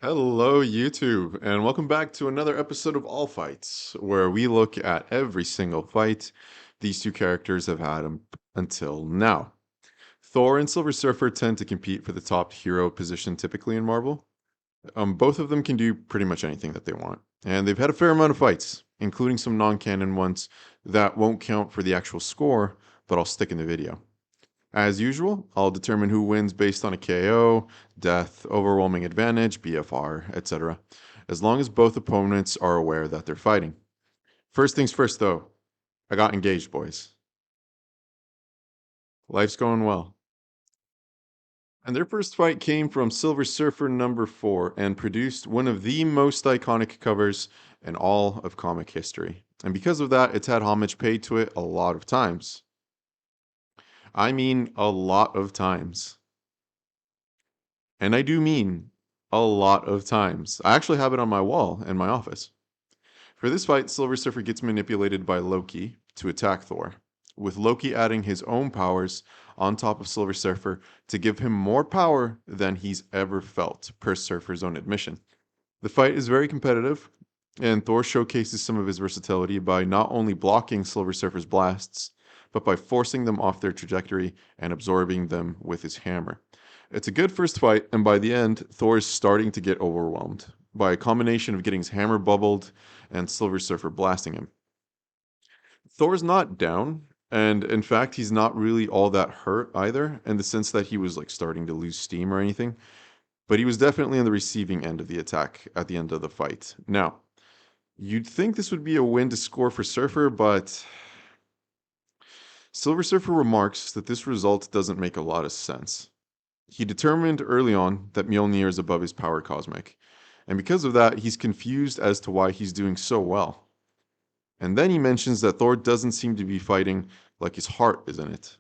Hello, YouTube, and welcome back to another episode of All Fights, where we look at every single fight these two characters have had until now. Thor and Silver Surfer tend to compete for the top hero position typically in Marvel. Both of them can do pretty much anything that they want, and they've had a fair amount of fights, including some non-canon ones that won't count for the actual score, but I'll stick in the video. As usual, I'll determine who wins based on a KO, death, overwhelming advantage, BFR, etc., as long as both opponents are aware that they're fighting. First things first, though, I got engaged, boys. Life's going well. And their first fight came from Silver Surfer number 4 and produced one of the most iconic covers in all of comic history. And because of that, it's had homage paid to it a lot of times. I mean, a lot of times. And I do mean a lot of times. I actually have it on my wall in my office. For this fight, Silver Surfer gets manipulated by Loki to attack Thor, with Loki adding his own powers on top of Silver Surfer to give him more power than he's ever felt, per Surfer's own admission. The fight is very competitive, and Thor showcases some of his versatility by not only blocking Silver Surfer's blasts, but by forcing them off their trajectory and absorbing them with his hammer. It's a good first fight, and by the end, Thor is starting to get overwhelmed by a combination of getting his hammer bubbled and Silver Surfer blasting him. Thor's not down, and in fact, he's not really all that hurt either, in the sense that he was like starting to lose steam or anything, but he was definitely on the receiving end of the attack at the end of the fight. Now, you'd think this would be a win to score for Surfer, but Silver Surfer remarks that this result doesn't make a lot of sense. He determined early on that Mjolnir is above his power cosmic, and because of that, he's confused as to why he's doing so well. And then he mentions that Thor doesn't seem to be fighting like his heart is in it.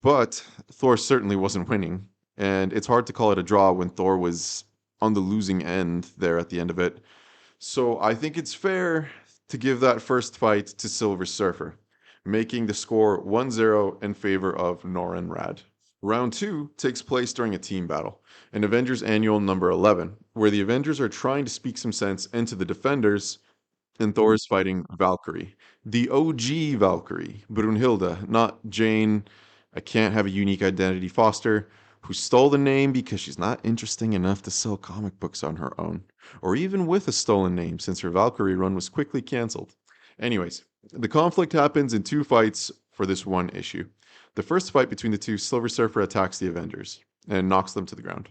But Thor certainly wasn't winning, and it's hard to call it a draw when Thor was on the losing end there at the end of it. So I think it's fair to give that first fight to Silver Surfer, making the score 1-0 in favor of Norrin Rad. Round 2 takes place during a team battle, in Avengers Annual number 11, where the Avengers are trying to speak some sense into the Defenders, and Thor is fighting Valkyrie. The OG Valkyrie, Brunhilde, not Jane, I can't have a unique identity Foster, who stole the name because she's not interesting enough to sell comic books on her own, or even with a stolen name since her Valkyrie run was quickly cancelled. Anyways, the conflict happens in two fights for this one issue. The first fight between the two, Silver Surfer attacks the Avengers and knocks them to the ground.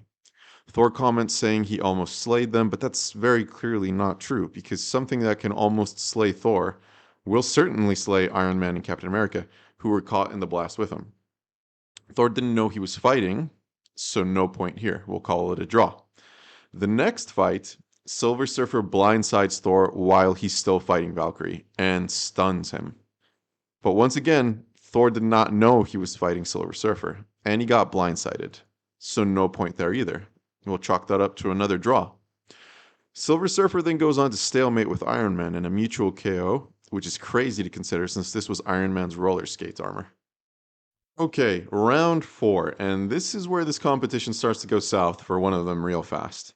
Thor comments saying he almost slayed them, but that's very clearly not true because something that can almost slay Thor will certainly slay Iron Man and Captain America, who were caught in the blast with him. Thor didn't know he was fighting, so no point here. We'll call it a draw. The next fight, Silver Surfer blindsides Thor while he's still fighting Valkyrie and stuns him. But once again, Thor did not know he was fighting Silver Surfer, and he got blindsided. So no point there either. We'll chalk that up to another draw. Silver Surfer then goes on to stalemate with Iron Man in a mutual KO, which is crazy to consider since this was Iron Man's roller skates armor. Okay, round 4, and this is where this competition starts to go south for one of them real fast,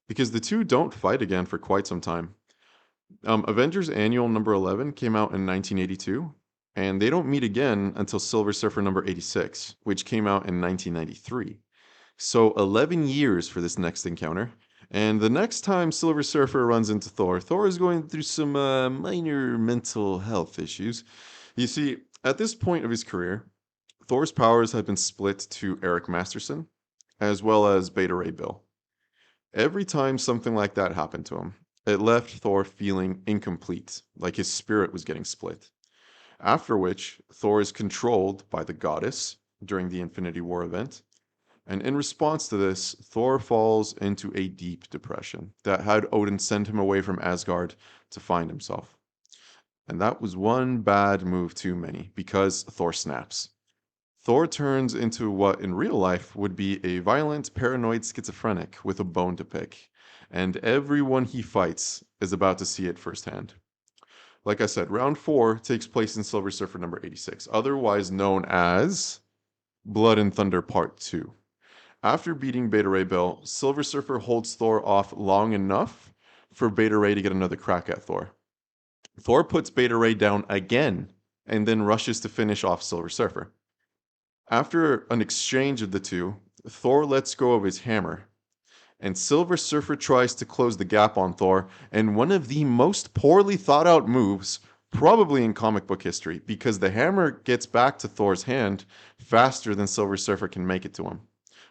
because the two don't fight again for quite some time. Avengers Annual number 11 came out in 1982, and they don't meet again until Silver Surfer number 86, which came out in 1993. So 11 years for this next encounter, and the next time Silver Surfer runs into Thor, Thor is going through some minor mental health issues. You see, at this point of his career, Thor's powers had been split to Eric Masterson, as well as Beta Ray Bill. Every time something like that happened to him, it left Thor feeling incomplete, like his spirit was getting split. After which, Thor is controlled by the goddess during the Infinity War event, and in response to this, Thor falls into a deep depression that had Odin send him away from Asgard to find himself. And that was one bad move too many, because Thor snaps. Thor turns into what in real life would be a violent, paranoid schizophrenic with a bone to pick, and everyone he fights is about to see it firsthand. Like I said, round 4 takes place in Silver Surfer number 86, otherwise known as Blood and Thunder Part 2. After beating Beta Ray Bill, Silver Surfer holds Thor off long enough for Beta Ray to get another crack at Thor. Thor puts Beta Ray down again and then rushes to finish off Silver Surfer. After an exchange of the two, Thor lets go of his hammer, and Silver Surfer tries to close the gap on Thor, and one of the most poorly thought out moves, probably in comic book history, because the hammer gets back to Thor's hand faster than Silver Surfer can make it to him.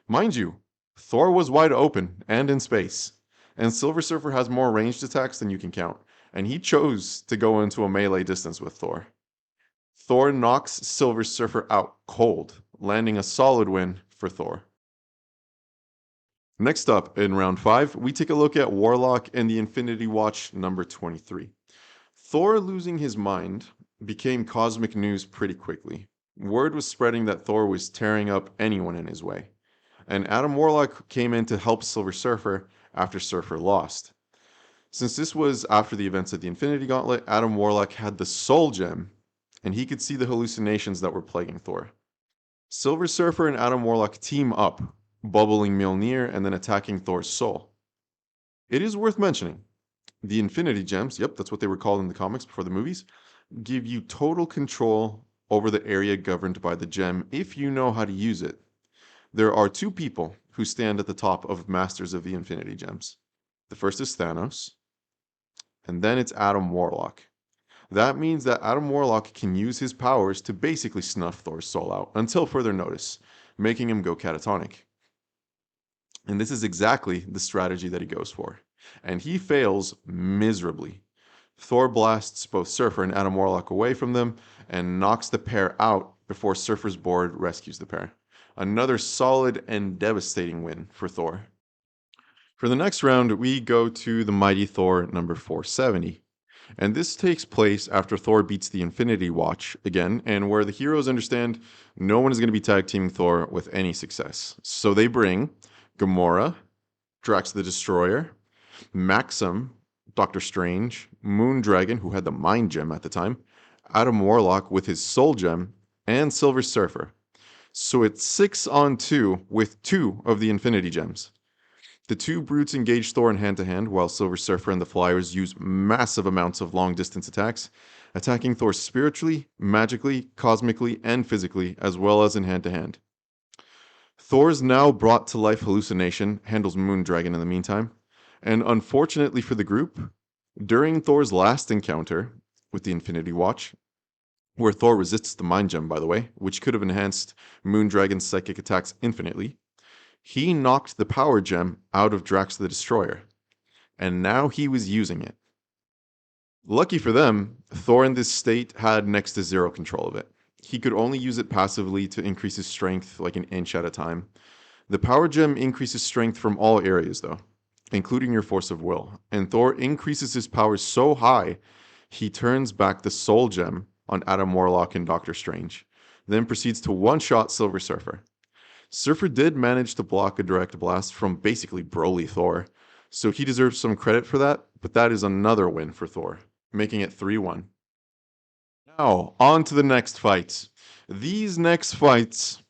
Mind you, Thor was wide open and in space, and Silver Surfer has more ranged attacks than you can count, and he chose to go into a melee distance with Thor. Thor knocks Silver Surfer out cold, landing a solid win for Thor. Next up, in round 5, we take a look at Warlock and the Infinity Watch number 23. Thor losing his mind became cosmic news pretty quickly. Word was spreading that Thor was tearing up anyone in his way. And Adam Warlock came in to help Silver Surfer after Surfer lost. Since this was after the events of the Infinity Gauntlet, Adam Warlock had the Soul Gem, and he could see the hallucinations that were plaguing Thor. Silver Surfer and Adam Warlock team up, bubbling Mjolnir and then attacking Thor's soul. It is worth mentioning, the Infinity Gems, yep, that's what they were called in the comics before the movies, give you total control over the area governed by the gem if you know how to use it. There are 2 people who stand at the top of Masters of the Infinity Gems. The first is Thanos, and then it's Adam Warlock. That means that Adam Warlock can use his powers to basically snuff Thor's soul out until further notice, making him go catatonic. And this is exactly the strategy that he goes for. And he fails miserably. Thor blasts both Surfer and Adam Warlock away from them and knocks the pair out before Surfer's board rescues the pair. Another solid and devastating win for Thor. For the next round, we go to the Mighty Thor number 470. And this takes place after Thor beats the Infinity Watch again, and where the heroes understand no one is going to be tag teaming Thor with any success. So they bring Gamora, Drax the Destroyer, Maxim, Doctor Strange, Moondragon, who had the Mind Gem at the time, Adam Warlock with his Soul Gem, and Silver Surfer. So it's 6-on-2 with 2 of the Infinity Gems. The 2 brutes engage Thor in hand-to-hand, while Silver Surfer and the Flyers use massive amounts of long-distance attacks, attacking Thor spiritually, magically, cosmically, and physically, as well as in hand-to-hand. Thor's now brought to life hallucination handles Moondragon in the meantime, and unfortunately for the group, during Thor's last encounter with the Infinity Watch, where Thor resists the Mind Gem, by the way, which could have enhanced Moondragon's psychic attacks infinitely, he knocked the Power Gem out of Drax the Destroyer, and now he was using it. Lucky for them, Thor in this state had next to zero control of it. He could only use it passively to increase his strength like an inch at a time. The Power Gem increases strength from all areas though, including your force of will, and Thor increases his powers so high, he turns back the Soul Gem on Adam Warlock and Doctor Strange, then proceeds to one-shot Silver Surfer. Surfer did manage to block a direct blast from basically Broly Thor, so he deserves some credit for that, but that is another win for Thor, making it 3-1. Now, on to the next fights. These next fights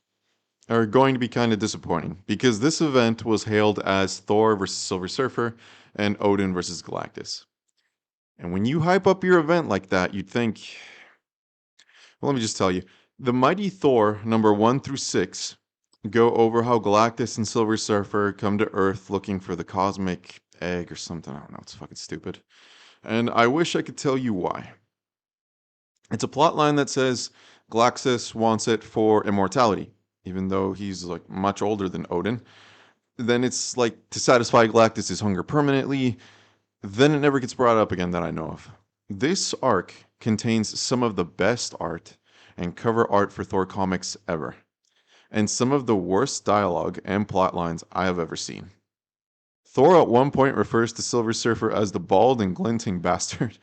are going to be kind of disappointing, because this event was hailed as Thor versus Silver Surfer and Odin versus Galactus. And when you hype up your event like that, you'd think, well, let me just tell you, the Mighty Thor number 1 through 6 go over how Galactus and Silver Surfer come to Earth looking for the cosmic egg or something. I don't know, it's fucking stupid. And I wish I could tell you why. It's a plot line that says Galactus wants it for immortality, even though he's like much older than Odin. Then it's like to satisfy Galactus' hunger permanently. Then it never gets brought up again that I know of. This arc contains some of the best art and cover art for Thor comics ever, and some of the worst dialogue and plot lines I have ever seen. Thor at one point refers to Silver Surfer as the bald and glinting bastard,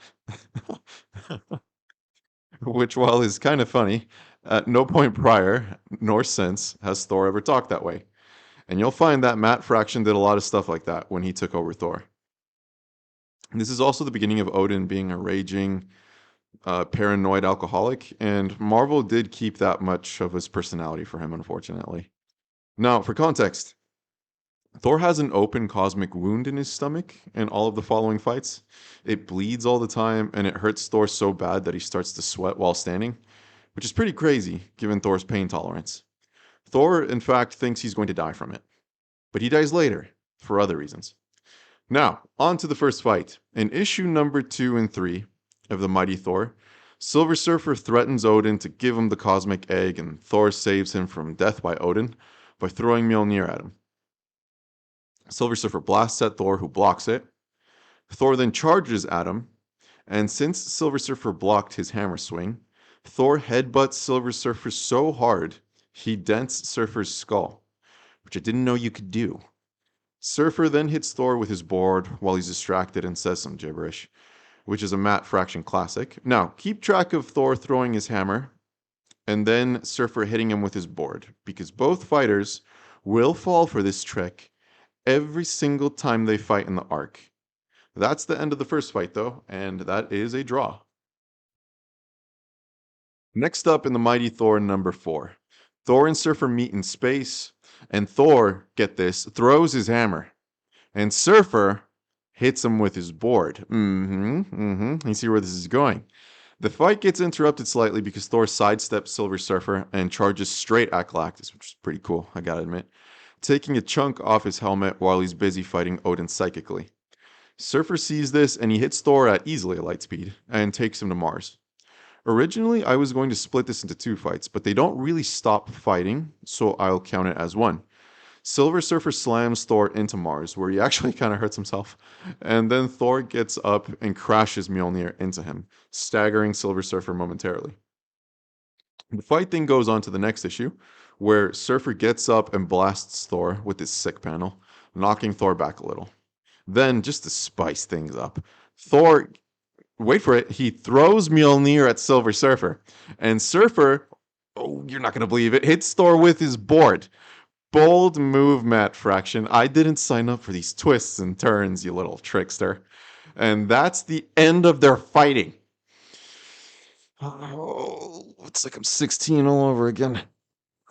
which, while is kind of funny, at no point prior nor since has Thor ever talked that way. And you'll find that Matt Fraction did a lot of stuff like that when he took over Thor. This is also the beginning of Odin being a raging, paranoid alcoholic, and Marvel did keep that much of his personality for him, unfortunately. Now, for context, Thor has an open cosmic wound in his stomach in all of the following fights. It bleeds all the time, and it hurts Thor so bad that he starts to sweat while standing, which is pretty crazy given Thor's pain tolerance. Thor, in fact, thinks he's going to die from it, but he dies later for other reasons. Now, on to the first fight. In issue number 2 and 3 of the Mighty Thor, Silver Surfer threatens Odin to give him the cosmic egg, and Thor saves him from death by Odin by throwing Mjolnir at him. Silver Surfer blasts at Thor, who blocks it. Thor then charges at him, and since Silver Surfer blocked his hammer swing, Thor headbutts Silver Surfer so hard he dents Surfer's skull, which I didn't know you could do. Surfer then hits Thor with his board while he's distracted and says some gibberish, which is a Matt Fraction classic. Now, keep track of Thor throwing his hammer and then Surfer hitting him with his board, because both fighters will fall for this trick every single time they fight in the arc. That's the end of the first fight, though, and that is a draw. Next up in the Mighty Thor number 4, Thor and Surfer meet in space, and Thor, get this, throws his hammer, and Surfer hits him with his board. You see where this is going. The fight gets interrupted slightly because Thor sidesteps Silver Surfer and charges straight at Galactus, which is pretty cool, I gotta admit, taking a chunk off his helmet while he's busy fighting Odin psychically. Surfer sees this and he hits Thor at easily a light speed and takes him to Mars. Originally, I was going to split this into 2 fights, but they don't really stop fighting, so I'll count it as one. Silver Surfer slams Thor into Mars, where he actually kind of hurts himself, and then Thor gets up and crashes Mjolnir into him, staggering Silver Surfer momentarily. The fight then goes on to the next issue, where Surfer gets up and blasts Thor with his sick panel, knocking Thor back a little. Then, just to spice things up, Thor, wait for it, he throws Mjolnir at Silver Surfer, and Surfer, oh, you're not going to believe it, hits Thor with his board. Bold move, Matt Fraction. I didn't sign up for these twists and turns, you little trickster. And that's the end of their fighting. Oh, it's like I'm 16 all over again.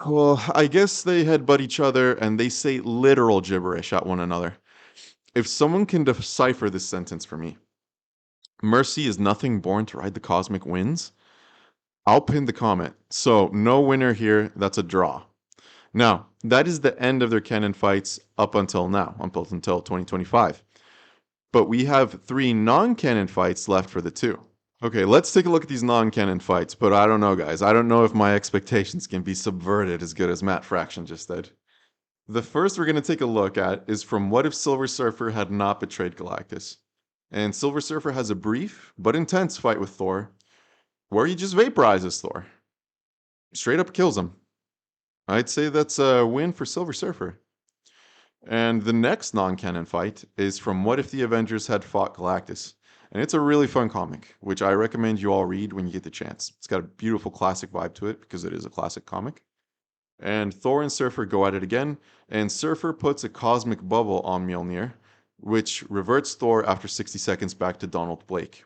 Well, I guess they headbutt each other and they say literal gibberish at one another. If someone can decipher this sentence for me, mercy is nothing born to ride the cosmic winds, I'll pin the comment. So, no winner here, that's a draw. Now, that is the end of their canon fights up until now, up until 2025. But we have 3 non-canon fights left for the 2. Okay, let's take a look at these non-canon fights, but I don't know, guys. I don't know if my expectations can be subverted as good as Matt Fraction just did. The first we're going to take a look at is from What If Silver Surfer Had Not Betrayed Galactus? And Silver Surfer has a brief but intense fight with Thor, where he just vaporizes Thor. Straight up kills him. I'd say that's a win for Silver Surfer. And the next non-canon fight is from What If the Avengers Had Fought Galactus? And it's a really fun comic, which I recommend you all read when you get the chance. It's got a beautiful classic vibe to it because it is a classic comic. And Thor and Surfer go at it again, and Surfer puts a cosmic bubble on Mjolnir, which reverts Thor after 60 seconds back to Donald Blake,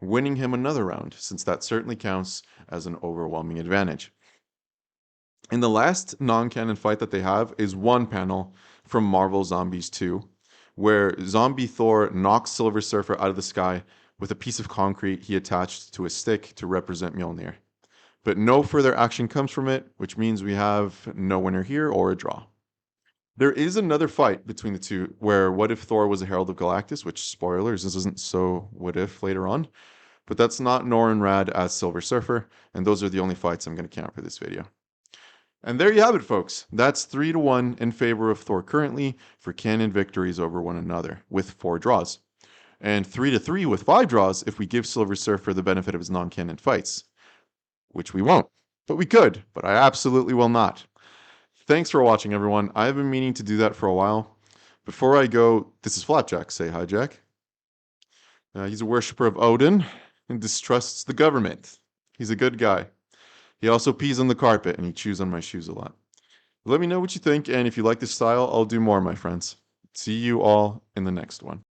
winning him another round, since that certainly counts as an overwhelming advantage. And the last non-canon fight that they have is one panel from Marvel Zombies 2, where Zombie Thor knocks Silver Surfer out of the sky with a piece of concrete he attached to a stick to represent Mjolnir. But no further action comes from it, which means we have no winner here or a draw. There is another fight between the two where What If Thor was a Herald of Galactus, which, spoilers, this isn't so what if later on. But that's not Norrin Rad as Silver Surfer, and those are the only fights I'm going to count for this video. And there you have it, folks. That's 3-1 in favor of Thor currently for canon victories over one another, with 4 draws. And 3-3 with 5 draws if we give Silver Surfer the benefit of his non-canon fights. Which we won't. But we could, but I absolutely will not. Thanks for watching, everyone. I've been meaning to do that for a while. Before I go, this is Flapjack. Say hi, Jack. He's a worshiper of Odin and distrusts the government. He's a good guy. He also pees on the carpet, and he chews on my shoes a lot. Let me know what you think, and if you like this style, I'll do more, my friends. See you all in the next one.